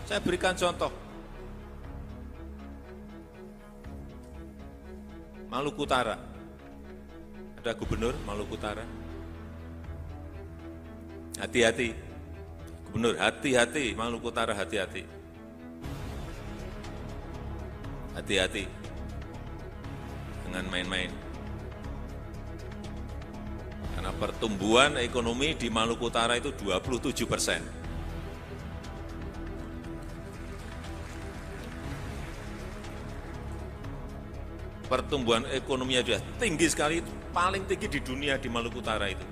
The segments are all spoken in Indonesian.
Saya berikan contoh. Maluku Utara. Ada gubernur Maluku Utara. Hati-hati. Gubernur, hati-hati. Maluku Utara, hati-hati. Hati-hati dengan main-main. Karena pertumbuhan ekonomi di Maluku Utara itu 27%. Pertumbuhan ekonominya sudah tinggi sekali, paling tinggi di dunia di Maluku Utara itu.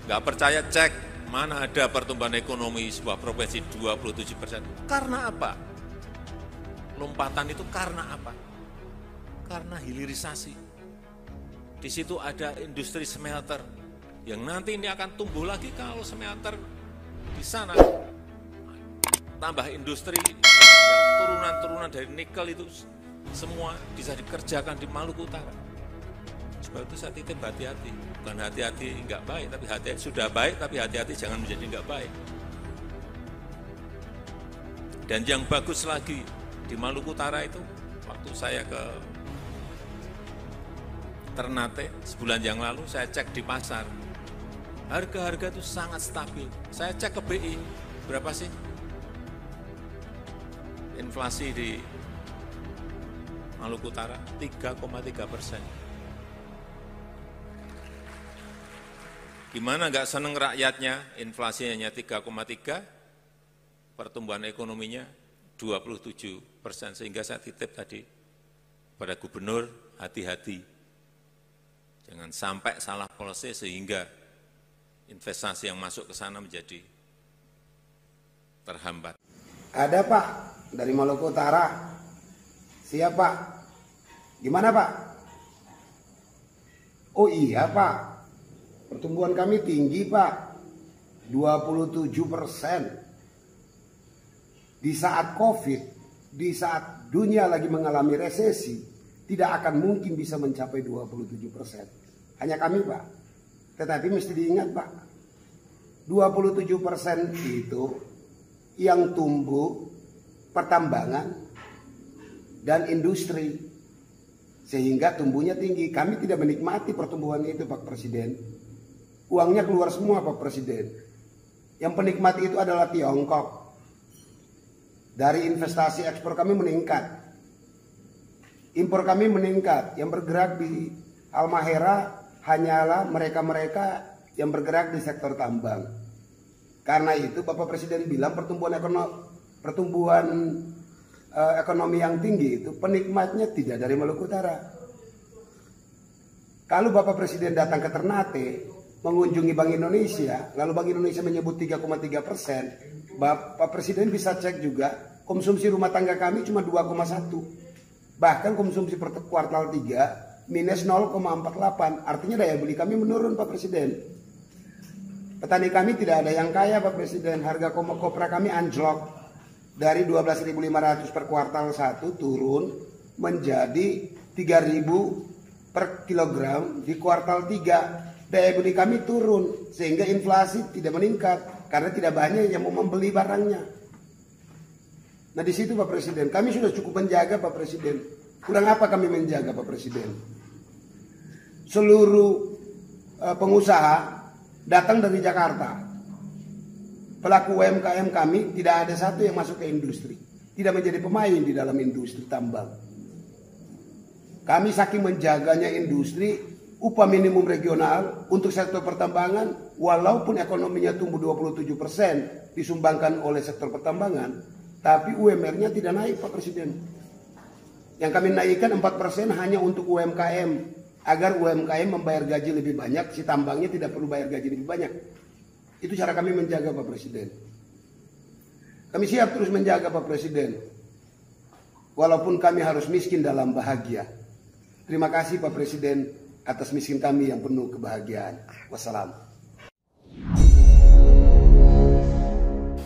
Nggak percaya, cek mana ada pertumbuhan ekonomi sebuah provinsi 27%. Karena apa? Lompatan itu karena apa? Karena hilirisasi. Di situ ada industri smelter yang nanti ini akan tumbuh lagi kalau smelter di sana. Tambah industri yang turunan-turunan dari nikel itu semua bisa dikerjakan di Maluku Utara. Sebab itu saya titip hati-hati. Bukan hati-hati nggak baik, tapi hati-hati sudah baik, tapi hati-hati jangan menjadi nggak baik. Dan yang bagus lagi, di Maluku Utara itu, waktu saya ke Ternate sebulan yang lalu, saya cek di pasar. Harga-harga itu sangat stabil. Saya cek ke BI, berapa sih inflasi di Maluku Utara? 3,3%. Gimana nggak seneng rakyatnya, inflasinya hanya 3,3, pertumbuhan ekonominya 27%, sehingga saya titip tadi pada gubernur, hati-hati. Jangan sampai salah policy sehingga investasi yang masuk ke sana menjadi terhambat. Ada Pak, dari Maluku Utara. Siap Pak. Gimana Pak? Oh iya Pak, pertumbuhan kami tinggi Pak, 27%. Di saat COVID, di saat dunia lagi mengalami resesi, tidak akan mungkin bisa mencapai 27%. Hanya kami Pak. Tetapi mesti diingat Pak, 27% itu yang tumbuh pertambangan dan industri, sehingga tumbuhnya tinggi. Kami tidak menikmati pertumbuhan itu Pak Presiden. Uangnya keluar semua Pak Presiden. Yang penikmati itu adalah Tiongkok. Dari investasi ekspor kami meningkat, impor kami meningkat. Yang bergerak di Halmahera hanyalah mereka-mereka yang bergerak di sektor tambang. Karena itu Bapak Presiden bilang pertumbuhan ekonomi yang tinggi itu penikmatnya tidak dari Maluku Utara. Kalau Bapak Presiden datang ke Ternate mengunjungi Bank Indonesia, lalu Bank Indonesia menyebut 3,3%, Bapak Presiden bisa cek juga konsumsi rumah tangga kami cuma 2,1. Bahkan konsumsi per kuartal 3 minus 0,48. Artinya daya beli kami menurun Pak Presiden. Petani kami tidak ada yang kaya Pak Presiden. Harga kopra kami anjlok. Dari 12.500 per kuartal 1 turun menjadi 3.000 per kilogram di kuartal 3. Daya beli kami turun sehingga inflasi tidak meningkat karena tidak banyak yang mau membeli barangnya. Nah di situ Pak Presiden, kami sudah cukup menjaga Pak Presiden. Kurang apa kami menjaga Pak Presiden? Seluruh pengusaha datang dari Jakarta. Pelaku UMKM kami tidak ada satu yang masuk ke industri, tidak menjadi pemain di dalam industri tambang. Kami saking menjaganya industri, upah minimum regional untuk sektor pertambangan, walaupun ekonominya tumbuh 27% disumbangkan oleh sektor pertambangan, tapi UMR-nya tidak naik Pak Presiden. Yang kami naikkan 4% hanya untuk UMKM, agar UMKM membayar gaji lebih banyak, si tambangnya tidak perlu bayar gaji lebih banyak. Itu cara kami menjaga Pak Presiden. Kami siap terus menjaga Pak Presiden. Walaupun kami harus miskin dalam bahagia. Terima kasih Pak Presiden atas miskin kami yang penuh kebahagiaan. Wassalam.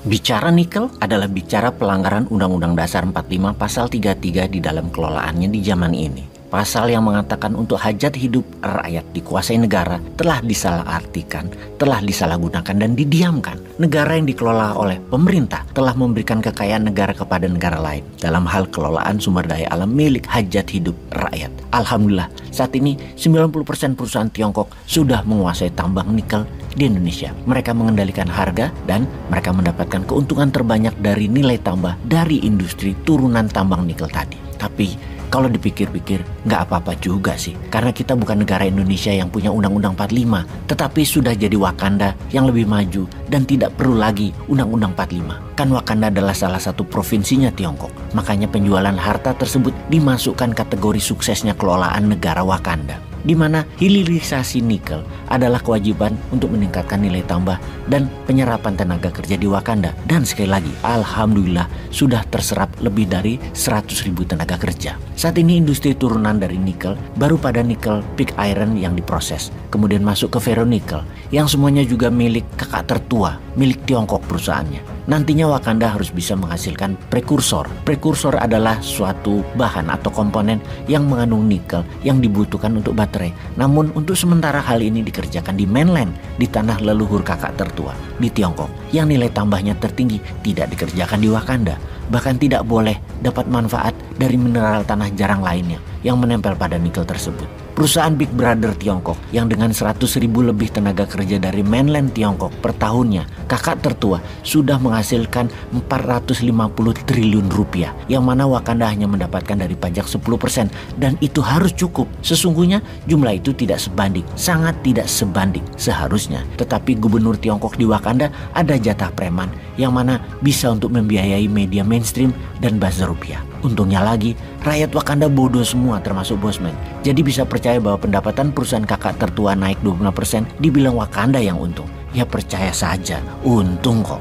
Bicara nikel adalah bicara pelanggaran Undang-Undang Dasar 45 Pasal 33 di dalam kelolaannya di zaman ini. pasal yang mengatakan untuk hajat hidup rakyat dikuasai negara telah disalahartikan, telah disalahgunakan dan didiamkan. Negara yang dikelola oleh pemerintah telah memberikan kekayaan negara kepada negara lain dalam hal kelolaan sumber daya alam milik hajat hidup rakyat. Alhamdulillah, saat ini 90% perusahaan Tiongkok sudah menguasai tambang nikel di Indonesia. Mereka mengendalikan harga dan mereka mendapatkan keuntungan terbanyak dari nilai tambah dari industri turunan tambang nikel tadi. Tapi kalau dipikir-pikir nggak apa-apa juga sih, karena kita bukan negara Indonesia yang punya Undang-Undang 45, tetapi sudah jadi Wakanda yang lebih maju dan tidak perlu lagi Undang-Undang 45. Kan Wakanda adalah salah satu provinsinya Tiongkok, makanya penjualan harta tersebut dimasukkan kategori suksesnya kelolaan negara Wakanda, di mana hilirisasi nikel adalah kewajiban untuk meningkatkan nilai tambah dan penyerapan tenaga kerja di Wakanda. Dan sekali lagi, alhamdulillah sudah terserap lebih dari 100.000 tenaga kerja. Saat ini industri turunan dari nikel baru pada nikel pig iron yang diproses, kemudian masuk ke ferronikel yang semuanya juga milik kakak tertua, milik Tiongkok perusahaannya. Nantinya Wakanda harus bisa menghasilkan prekursor. Prekursor adalah suatu bahan atau komponen yang mengandung nikel yang dibutuhkan untuk baterai. Namun untuk sementara hal ini dikerjakan di mainland, di tanah leluhur kakak tertua, di Tiongkok. Yang nilai tambahnya tertinggi tidak dikerjakan di Wakanda. Bahkan tidak boleh dapat manfaat dari mineral tanah jarang lainnya yang menempel pada nikel tersebut. Perusahaan Big Brother Tiongkok yang dengan 100.000 lebih tenaga kerja dari mainland Tiongkok per tahunnya, kakak tertua sudah menghasilkan 450 triliun rupiah, yang mana Wakanda hanya mendapatkan dari pajak 10%, dan itu harus cukup. Sesungguhnya jumlah itu tidak sebanding, sangat tidak sebanding seharusnya. Tetapi gubernur Tiongkok di Wakanda ada jatah preman yang mana bisa untuk membiayai media mainstream dan buzzer rupiah. Untungnya lagi, rakyat Wakanda bodoh semua termasuk bosman. Jadi bisa percaya bahwa pendapatan perusahaan kakak tertua naik 25%, dibilang Wakanda yang untung. Ya percaya saja, untung kok.